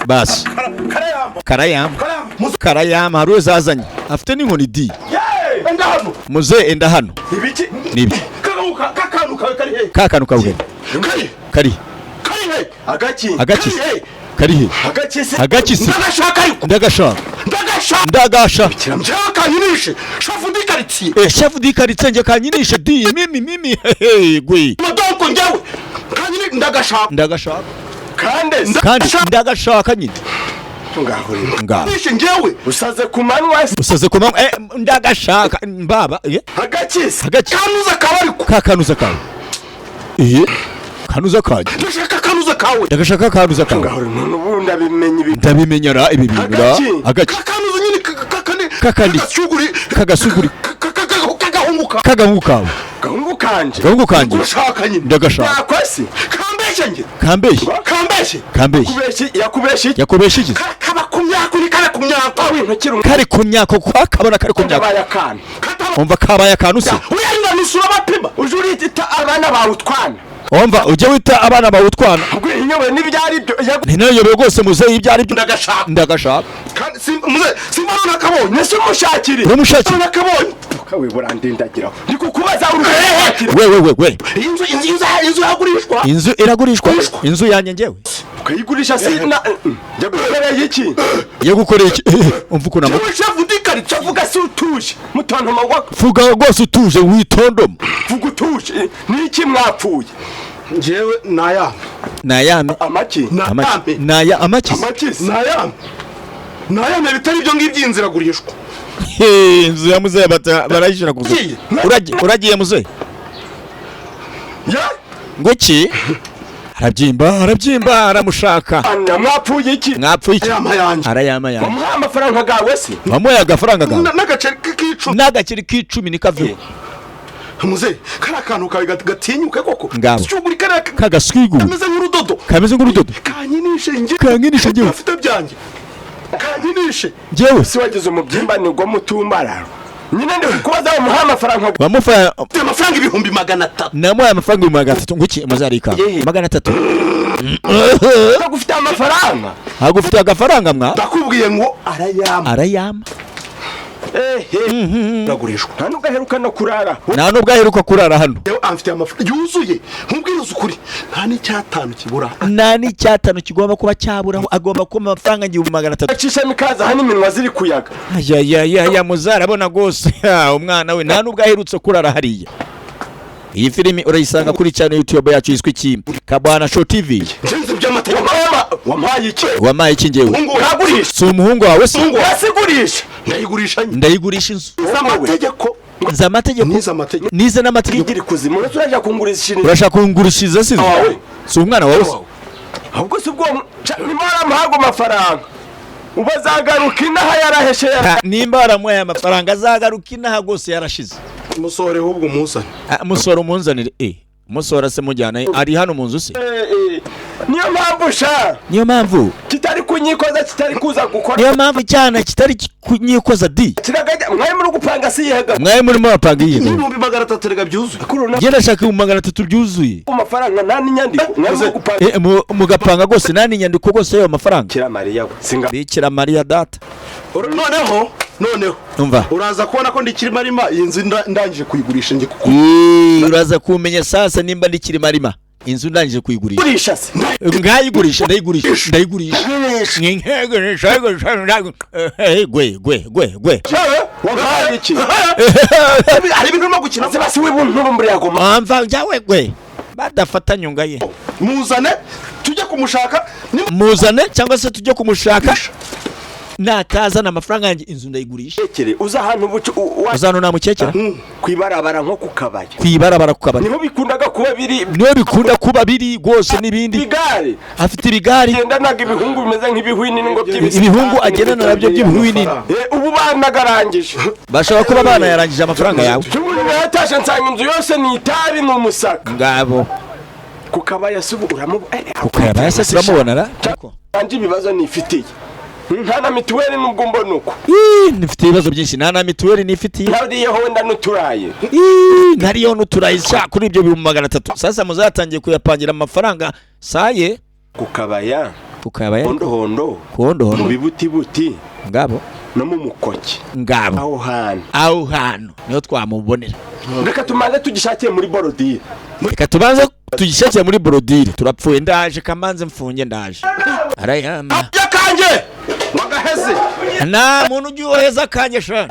basi karayama hari uzazanye afite n'inkoni di muze enda hano nibi kakanu kawe kari agaki karihe agakisi ndagashaka chef di quartier nje kanyinishe di mimi gwe ndagashaka kandi ndagashaka nyine Nishe ngewe usaze kumanwa ndagashaka baba agakisi kanuza kawe kanuza kawe ndagashaka kanuza kawe ndabimenyera ibi bintu agaki kakandi kagasuguri kagahungu kanje ndagashaka kambeshye yakubeshye iki kare kumyako akabona kare kumyako umva kabaye akantu se uyenda nusura bapima ujurita abana bawutwana umva uje wita abana bawutwana inyobe n'ibyari byo ninayobe rwose muze ibyari byo ndagashaka muze simbona nakabonye nese mushakire nakabonye kawe burandindagira ndikukubaza we inzu iragurishwa inzu yanjye ngewe ukayigurisha sina yagukoreye iki umva uko namuka ndikari cavuga si utuje mutontoma vuga rwose utuje witondoma vuga utuje niki mwapfuye jewe nayame amaki nayame bitari byo ngibyinzira gurishwa inzu ya muzehe barayishira kuzo uragiye muzehe ngoki arabyimba aramushaka mwapfuye iki arayama yanjye wamuha amafaranga gawe se wamuha agafaranga gawe n'agaceri k'icumi nikavuye muze kara kantu kawe gatinyuke koko cyuguri kagaswigura kameze nk'urudodo kanyinishe ngewe afite byanjye kanyinishe ngewe si wageze umubyimba ni gwo mutumara nyine ndi kubaza umuha amafaranga bamufa amafaranga 300 namuha amafaranga 300 nguki muzarika 300 agufite amafaranga agufite agafaranga mwa ndakubwiye ngo arayama ndagurishwa nta nubwo aheruka no kurara hano amfite amafaranga yuzuye nkubwiriza ukuri nta n'icyatanu kigomba kuba cyaburaho agomba kuba amafaranga 300 acisha mikaza hani minwa ziri kuyaga ya muzarabona gose umwana we nta nubwo aherutse kurara hariya iyi filimi urayisanga kuri channel YouTube yacu yiswe iki Kabwana Show TV njenze by'amategeko wamaye iki ngewe uragurisha si umuhungu wawe se wasigurisha ndayigurisha inzu z'amategeko nize n'amategeko iri kuzima urashaka kungurishiriza si umwana wawe ahubwo si bwo nimara amahago amafaranga ubazagaruka inaha yaraheshe nimba aramuye amafaranga azagaruka inaha gose yarashize musore hubwo umusane musore umunzanire musore se mujyana ari hano mu nzu se niyo mpamvu kitari kunyikoza kitari kuza gukora niyo mpamvu cyana kitari kunyikoza di kiragajya mwaye muri gupanga si yega mwaye muri mapanga yiye 300 rega byuzuye genda shaka 300 byuzuye amafaranga nani nyandiko mwaye gupanga mugapanga gose nani nyandiko gose yo amafaranga Bikira Maria data noneho umva uraza kubona ko ndikiri marima inzu ndangije kuyigurisha nge kuko uraza kumenya sasa nimba ndikiri marima inzu ndangije kuyigurisha ngayigurisha ndayigurisha gwe wagaye iki ari ibintu no gukina se basi we buntu muri yagoma amva jawe gwe badafata nyunga ye muzane tujye kumushaka muzane cyangwa se tujye kumushaka natazana amafaranga yanjye inzu ndayigurisha uza ahantu uzano namukekera kwibarabara nko kukabaya niho bikunda kuba biri gose nibindi bigare afite ibigari genda naga ibihungu bimeze nk'ibihwini ngo by'ibisi ibihungu agendana nabyo by'ibihwini ubu banagarangije bashaka kuba bana yarangije amafaranga yawe yatashe nsanga inzu yose ni itabi mu musaka ngabo kukabaya subu kukabaya se turamubona ra anje ibibazo nifitiye nta na mituweli nubwo mbona uko nifite ibibazo byinshi nta na mituweli nifitiye nariyeho wenda n'uturaye nariyeho n'uturaye kuri ibyo 300 sasa muzatangiye kuyapangira amafaranga saye kukabaya ukaba yari hondo hondo mu bibuti ngabo no mu mukoki ngabo aho hano niho twamubonera. Reka tumanze tugishakiye muri borodire. Reka tubanze tugishakiye muri borodire. Turapfuye ndaje kamanze mfunge ndaje. Arayama yakanje wagaheze na muntu ugiyoheza kanje sha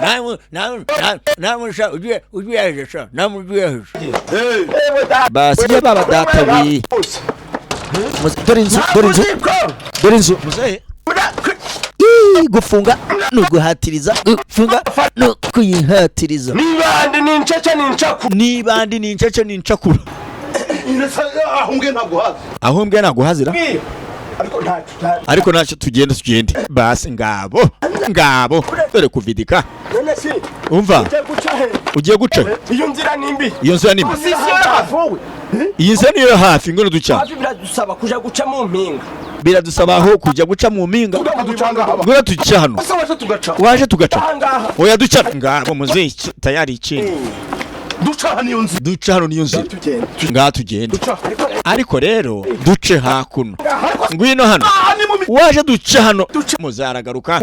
na musha ugiyeje sha na mugiyeje basi ya baba data wi dore inzu muzehe gufunga no guhatiriza gufunga no kuyihatiriza nibandi nincaca nincakura aho mbwe naguhazira ariko ntacyo tugende basi ngabo dore kuvidika umva ugiye guca iyo nzira nimbi iyi nzira niyo hafi ngono duca biradusaba kuja guca mu mpinga biradusaba aho kujya guca mu mpinga ngono tuca hano waje tugaca oya duca ngabo muzehe tayari ikindi duca hano niyo nzira ngaha tugende ariko rero duce hakuno ngwino hano waje duca hano muzaragaruka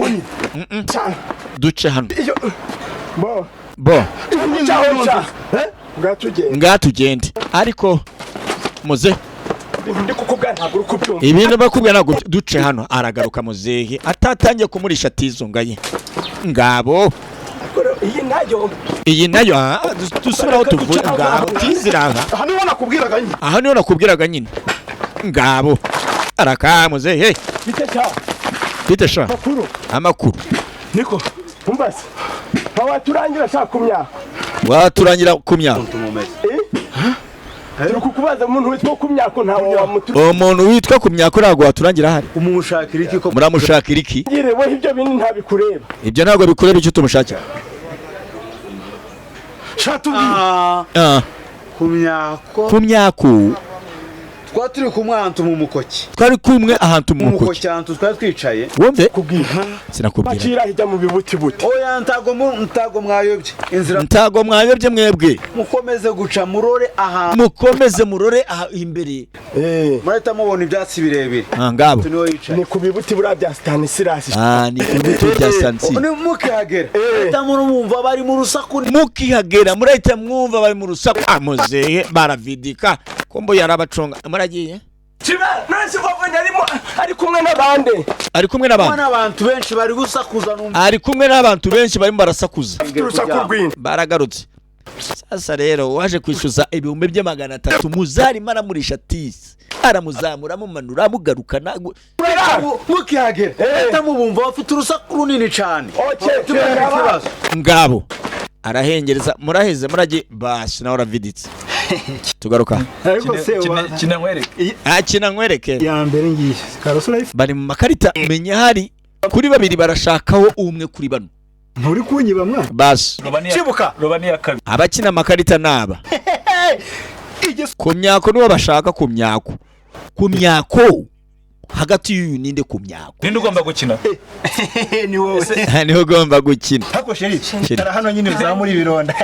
duce hano bo ngaha tugende ariko muzehe ibintu bakubwira ntabwo duce hano aragaruka muzehe atatangiye kumurisha tizunga ye ngabo iyi nayo dusubiraho tuvuye ngabo tiziraha aha niho nakubwiraga nyine ngabo arakamuze he bite sha amakuru niko umbase waturangira sha kumya waturangira kumya kukubaza umuntu witwa kumyako ntawe wamutura umuntu witwa kumyako ntago waturangira hari umushakira iki ko muramushakira iki ngirewe ibyo bintu ntabikureba ibyo ntabwo bikureba icyo tumushakira kumyako twaturi kumwantu mu mukoki twari kumwe ahantu mu mukoki cyantu twari twicaye wumve sinakubwira bacira hijya mu bibuti oya ntago mwayobye inzira ntago mwayobye mwebwe mukomeze guca murore aha imbere murahita mubona ibyatsi birebire ngabo ni ku bibuti bura bya Stanislas ni ku bibuti bya Stanislas ni mukihagera murahita murumva bari mu rusaku murahita mwumva bari mu rusaku muzehe baravidika kombo yarabacunga muragiye nasi vavanya ari kumwe n'abantu benshi bari gusakuza ari kumwe n'abantu benshi barimo barasakuza baragarutse sasa rero waje kwishyuza ibihumbi by'Magana300 muzari maramurisha tisi aramuzamura mumanura amugarukana mukihagera atamubumva bafite urusaku runini cyane ngabo arahengereza muraheze muragiye basi nawe uraviditse tugaruka kina nkwereke ya mbere ngiye bari mu makarita menya hari kuri babiri barashakaho umwe kuri bano nturi kunyiba mwana basi cibuka robani ya kabiri abakina amakarita naba kumyako niwe bashaka kumyako hagati y'uyu ninde kumyako ninde ugomba gukina ni wowe niho ugomba gukina hako sheri icara hano nyine uzamura ibironda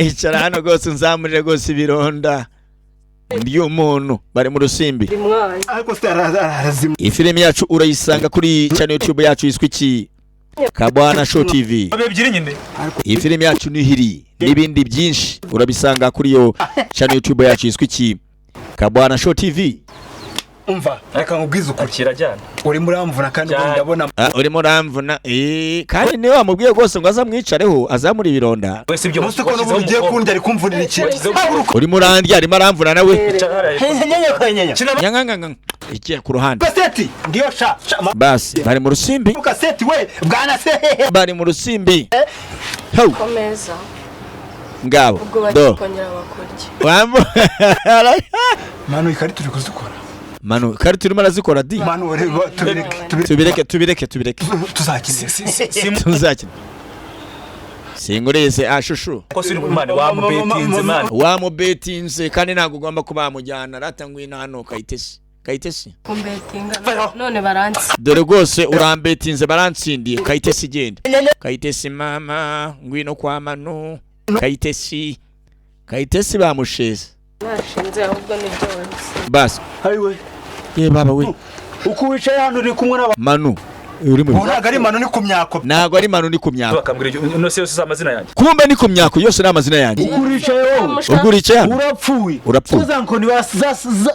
icara hano rwose nzamurire rwose ibironda ndiyo muntu bari mu rusimbi ariko starazima ifilimi yacu urayisanga kuri channel YouTube yacu yiswe iki Kabwana Show TV iyi filimi yacu nihiri n'ibindi byinshi urabisanga kuri yo channel YouTube yacu yiswe iki Kabwana Show TV umva reka nkubwize ukukira cyane uri muramvuna kandi ndabona uri muramvuna kandi niwe wamubwiye rwose ngo azamwicareho azamura ibironda wese ibyo muste ko n'ugiye kundi ari kumvunira iki uri murandya ari maramvuna nawe nyanganga ikiye ku ruhande kaseti ngiyo sha basi bari mu rusimbi kaseti we bwana se bari mu rusimbi komeza ngabo do kongera bakurye manu ikari turi kuzikora manu kari turimo arazikora di manu tubireke tuzakina singureze ashushu ko siri kumane wamubetinze kandi ntago ugomba kubamujyana ratangwina hano kayitesi kumbetinga none baransi dore rwose urambetinze barantsindiye kayitesi genda kayitesi mama ngwino kwa manu kayitesi bamusheze nashinze ahubwo ni byose basi hayiwe ye baba we uko wicaye hano uri kumwe n'aba Manu uri mu ntago ari Manu ni ku myako ntago ari Manu ni ku myako bakambwira no se yose amazina yanjye kumbe ni ku myako yose n'amazina yanjye ubwo uricaye hano urapfuye uzankoni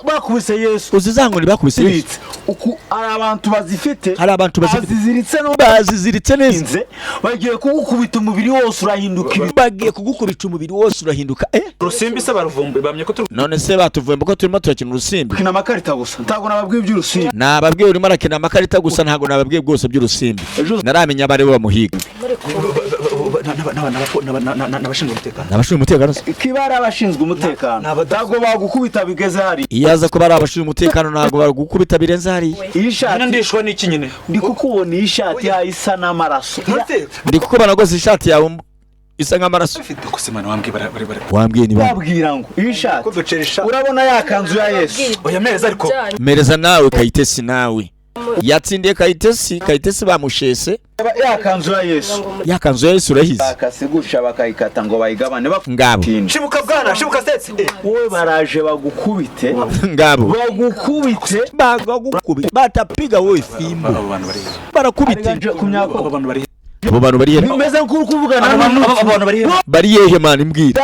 bakubise Yesu uzizankoni bakubise Yesu uku ari abantu bazifite hari abantu baziziritse no baziziritse neza bagiye kugukubita umubiri wose urahinduka Rusimbi se baruvumbe bamye ko none se batuvumbe ko turimo turakina urusimbi kina amakarita gusa ntago nababwiye iby'urusimbi nababwiye urimo arakina amakarita gusa ntago nababwiye bwose by'urusimbi naramenya abari bamuhiga n'abashinzwe umutekano kibara abashinzwe umutekano ntago bagukubita bigeze hari iyaza ko bari abashinzwe umutekano ntago bagukubita birenze hari ishati ndishwa n'iki nyine ndi kukubona ishati ya isa n'amaraso ndi kukubona rwose ishati yawe isa nk'amaraso kusemana wambwiye niba babwira ngo ishati urabona yakanzu ya Yesu oya mereza ariko mereza nawe Kayitesi nawe yatsindiye Kayitesi bamushese yakanzu ya Yesu urahize akasigusha bakayikata ngo bayigabane ngabo shibuka bwana shibuka setse wowe baraje bagukubite ngabo bagukubite batapiga wowe fimbo barakubite abo bantu bari hehe bimeze nk'uko kuvugana abantu bari hehe man imbwira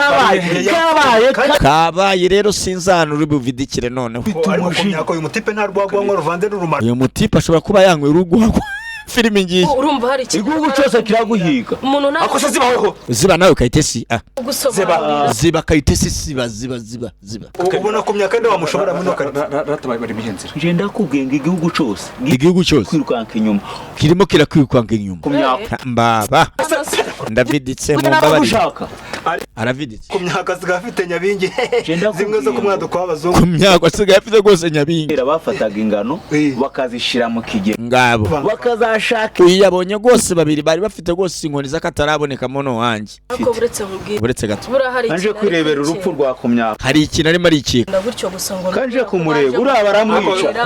kabaye rero sinzana uri buvidikire noneho uyu mutipe nta rwagwa ruvande n'urumara uyu mutipe ashobora kuba yanywe urugwagwa filime ngiye urumva hari igihugu cyose kiraguhiga umuntu nawe akosa zibaho ziba nawe Kayitesi ziba Kayitesi ziba ubona ku myaka nde wamushobora muno ratabaye bari bihenzira ngenda kugenga igihugu cyose kwirukanka inyuma kirimo kirakwirukanka inyuma ku myaka mbaba ndaviditse mu mbabari araviditse ku myaka zigafite nyabingi zimwe zo kumwaduka w'abazungu ku myaka asigaye afite rwose nyabingi bafataga ingano bakazishira mu kigero ngabo bakazashaka yabonye rwose babiri bari bafite rwose inkoni z'akataraboneka mono wanjye buretse gato anje kwirebera urupfu rwa ku myaka hari ikintu arimo arikika kanje kumureba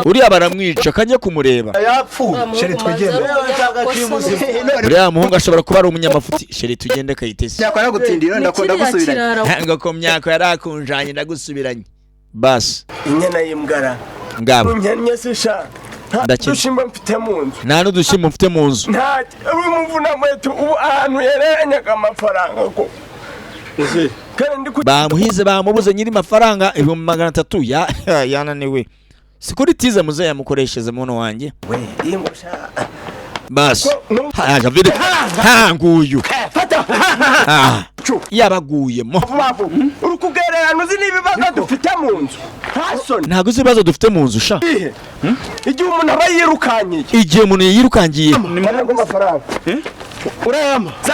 uriya baramwica kanje kumureba yapfuye sheri twigende uriya muhungu ashobora kuba ari umunyamafuti sheri tugende Kayitesi yakora gutindira ndakunda gusubiranye ngo ko myaka yarakunjanye ndagusubiranye bas inyana y'imbwara ngabo unyanye sisha dushimba mfite mu nzu nta n'udushimba mfite mu nzu nta umuvuna mwetu ubu ahantu yerenyaga amafaranga ko bamuhize bamubuze nyiri mafaranga 300 yananiwe sikuri tiza muze yamukoresheze muno wanjye bas haja vide nguyu yabaguyemo urukugererano uzi n'ibibazo dufite mu nzu ntago uzi ibibazo dufite mu nzu sha igihe umuntu aba yirukangiye igihe umuntu yirukangiye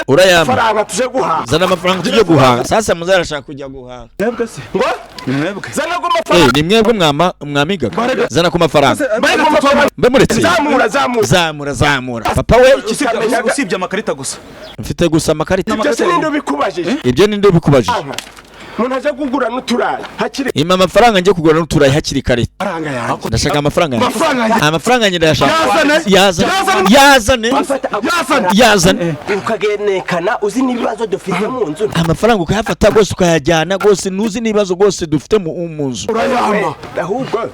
urayama faranga tuje guhaha zana amafaranga tuje guhaha sasa muze arashaka kujya guhaha mwebwe se ngo mwebwe zana ko amafaranga ni mwebwe mwamiga zana ko amafaranga mbe muretse zamura papa we usibye amakarita gusa mfite gusa amakarita ibyo ninde bikubajije umuntu aje kugura n'uturayi hakiri ima amafaranga nje kugura n'uturayi hakiri kare ndashaka amafaranga yanjye ndashaka yazane ukagenekana uzi n'ibibazo dufite mu nzu amafaranga ukayafata rwose ukayajyana rwose nuzi n'ibibazo rwose dufite mu nzu ahubwo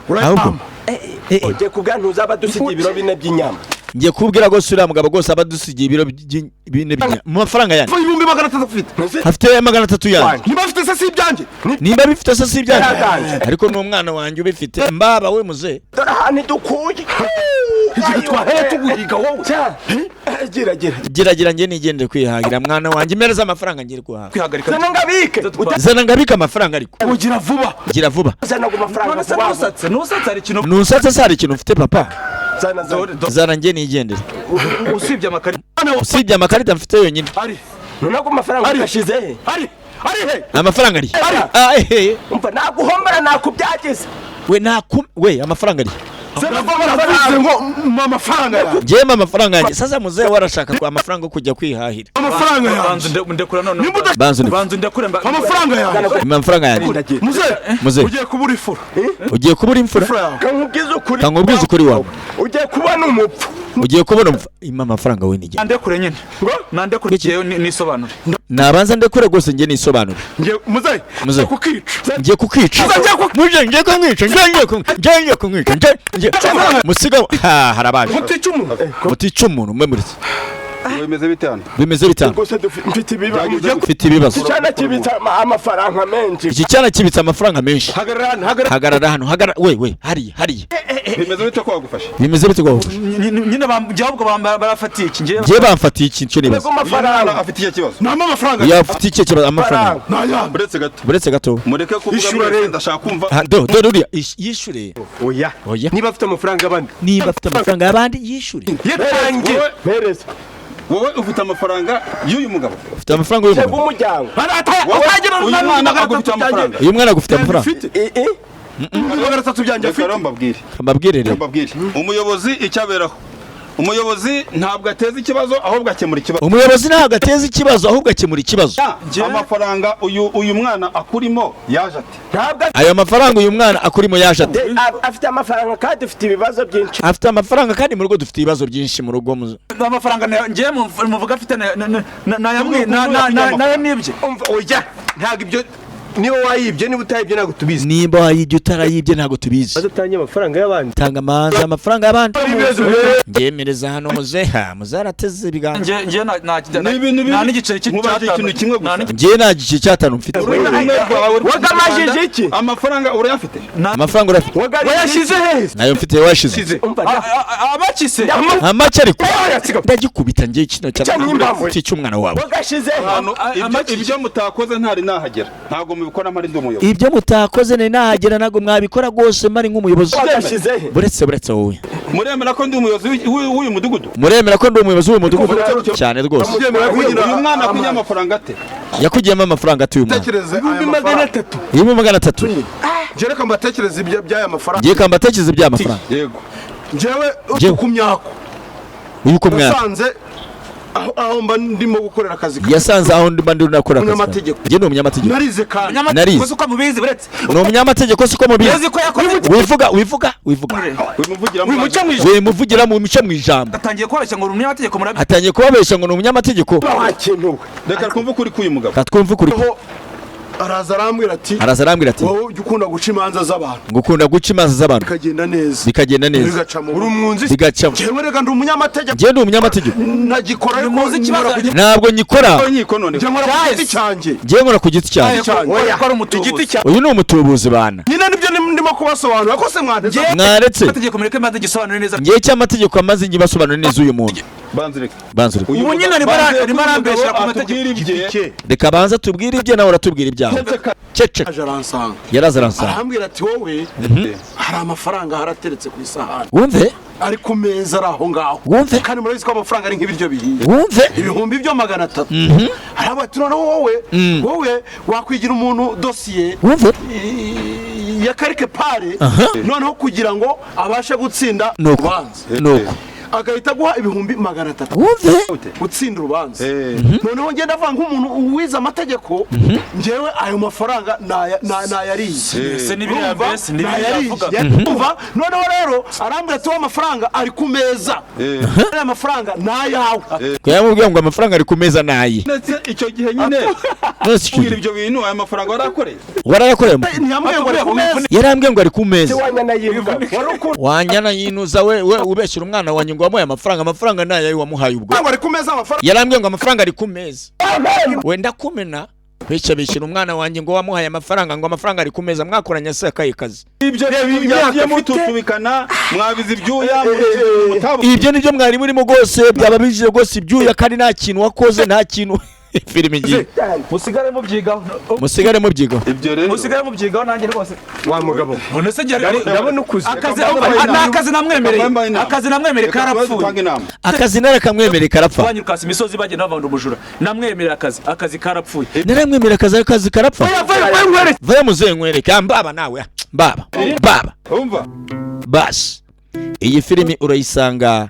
ugiye kubwantuza abadusigiye ibiro 4 by'inyama ngiye kubwira rwose uriya mugabo rwose abadusigiye ibiro 4 by'inyama mu mafaranga yanjye ibihumbi 300 afite afite 300 yanjye niba afite se si ibyanjye niba bifite se si ibyanjye ariko n'umwana wanjye ubifite mbaba we muze dore hano dukuye igihe twahe tuguhiga wowe gira nge nigendere kwihagira mwana wanjye mereza amafaranga ngiye kuhaga kwihagarika zana ngabika amafaranga ariko gira vuba zana ku mafaranga nusatse ari kintu nusatse ari kintu ufite papa zana nge nigendere usibye amakarita mfite yonyine nunako amafaranga yashize amafaranga ari umva naguhombera nakubyageze we amafaranga ari njema amafaranga yanjye sasa muze warashaka kwa amafaranga yo kujya kwihahira amafaranga yanjye ndekura none banzu ndekure amafaranga yanjye muze ugiye kubura imfura kankubwiza ukuri wawe ugiye kubona umupfu ugiye kubona impa amafaranga we nige nande kure nyine nandekurikiye nisobanure nabanza ndekure rwose ngiye nisobanure muzayi kukica ngiye kukica ngiye kumwica musiga harabaje mutica umuntu mwe muri bimeze bitanu mfite ibibazo iki cyana kibitsa amafaranga menshi hagarara hano we hariya bimeze bite ko nyine ahubwo barafatiye iki ngiye bamfatiye iki cyo nibaza afitiye ikibazo yafite iki kibazo amafaranga buretse gato mureke kuvuga ndashaka kumva dore yishure oya niba afite amafaranga y'abandi yishure wowe ufite amafaranga y'uyu mugabo ufite amafaranga y'uyu mugabo uyu mwana agufite amafaranga mbabwire umuyobozi icyaberaho umuyobozi ntabwo ateza ikibazo ahubwo akemura ikibazo amafaranga uyu mwana akurimo yaje ati ayo mafaranga uyu mwana akurimo yaje ati afite amafaranga kandi dufite ibibazo byinshi afite amafaranga kandi mu rugo dufite ibibazo byinshi mu rugo amafaranga ngiye muvuga afite nayamwibye oya ntabwo ibyo niba wayibye niba utayibye ntabwo tubizi niba wayibye utarayibye ntabwo tubizi badatanga amafaranga y'abandi tanga amafaranga y'abandi ngemereza hano muzarateze ibiganza ngiye nta n'igiceri ngiye nta giceri cy'atanu mfite wagamajije iki amafaranga urayafite wayashize he nayo mfite washize abakise amake ariko ndagikubita ngiye kino cy'umwana wawe ibyo mutakoze ntari nahagera ntabwo mubikora mari ndi umuyobozi ibyo mutakoze ne nahagera ntabwo mwabikora rwose mari nk'umuyobozi buretse wowe muremera ko ndi umuyobozi w'uyu mudugudu cyane rwose uyu mwana akujya amafaranga ate yakugiyemo amafaranga ate uyu mwana ibihumbi 300 njyewe reka mbatekereza iby'aya mafaranga yego njyewe ku myako uko mwaka yasanze aho mba ndimo gukorera akazi yasanze aho mba ndimo nakora akazi njye ni umunyamategeko narize kandi narize uko mubizi buretse ni umunyamategeko siko mubizi wivuga wimuvugira mu mico mu ijambo atangiye kubabeshya ngo ni umunyamategeko murabi atangiye kubabeshya ngo ni umunyamategeko reka twumve kuri kuyu mugabo katwumve kuri araza arambwira ati wowe ujya ukunda guca imanza z'abantu bikagenda neza uri umwunzi bigacamo jewe reka ndi umunyamategeko njye ndi umunyamategeko nagikora ariko muzi ikibazo ntabwo nyikora njye nkora ku giti cyanjye uyu ni umutubuzi bana nyine nibyo ndimo kubasobanura ko se mwaretse amategeko mureke maze gisobanure neza ngiye cy'amategeko amaze ngibasobanure neza uyu muntu banzureke ubu nyine arimo arambeshya ku mategeko reka banza tubwire ibye nawe uratubwira ibyawe ceceka yaraza aransanga arambwira ati wowe hari amafaranga harateretse ku isahani wumve ari ku meza ari aho ngaho wumve kandi murabizi ko amafaranga ari nk'ibiryo bihiye wumve ibihumbi byo 300 araba ati noneho wowe wakwigira umuntu dosiye wumve ya karike pare noneho kugira ngo abashe gutsinda urubanza agahita guha ibihumbi 300 wumve gutsinda urubanza noneho ngenda avuga nk'umuntu wize amategeko njyewe ayo mafaranga nayariye noneho rero arambwira ati amafaranga ari ku meza aya mafaranga nayawe yamubwiye ngo amafaranga ari ku meza nayi icyo gihe nyine kugira ibyo bintu aya mafaranga warayakoreye yarambwiye ngo ari ku meza wanyana yinuza we ubeshyira umwana wanjye ngo wamuhaye amafaranga nayayi wamuhaye ubwo yarambwiye ngo amafaranga ari ku meza wenda kumena bishyira umwana wanjye ngo wamuhaye amafaranga ngo amafaranga ari ku meza mwakoranye se akaye kazi ibyo byagiye mututubikana mwabize ibyuya ibyo nibyo mwari murimo rwose byaba bijije rwose ibyuya kandi nta kintu wakoze nta kintu filime ngiye musigare mubyigaho ibyo rero musigare mubyigaho nanjye rwose wa mugabo none se ndabona ukuze akazi namwemereye karapfuye akazi narakamwemereye karapfa banyirukasa imisozi bagenda bavanga umujura namwemereye akazi karapfuye naramwemereye akazi karapfa vaya muzehe nkwereke mbaba nawe baba umva basi iyi filime urayisanga